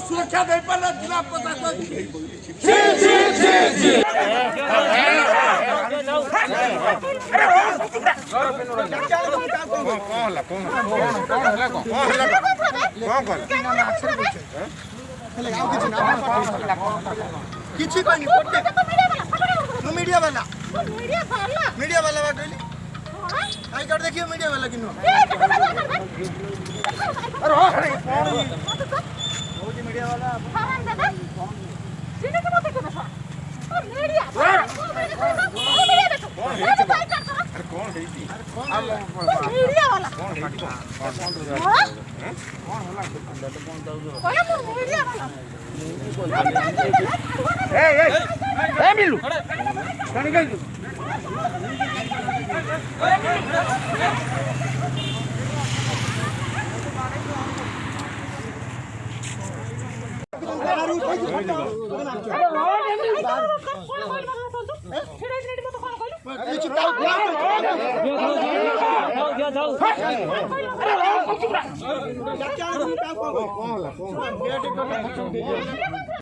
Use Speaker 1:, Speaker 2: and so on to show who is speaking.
Speaker 1: सुरक्षा दे पर जिला प्रशासन मीडिया वाला आई कार्ड देखिए मीडिया वाला किनो मीडिया वाला हां दादा सीधे के मत करो सर मीडिया मीडिया देखो अरे कौन है जी मीडिया वाला कौन है कौन होला कौन मीडिया वाला ए मिलू कणी गई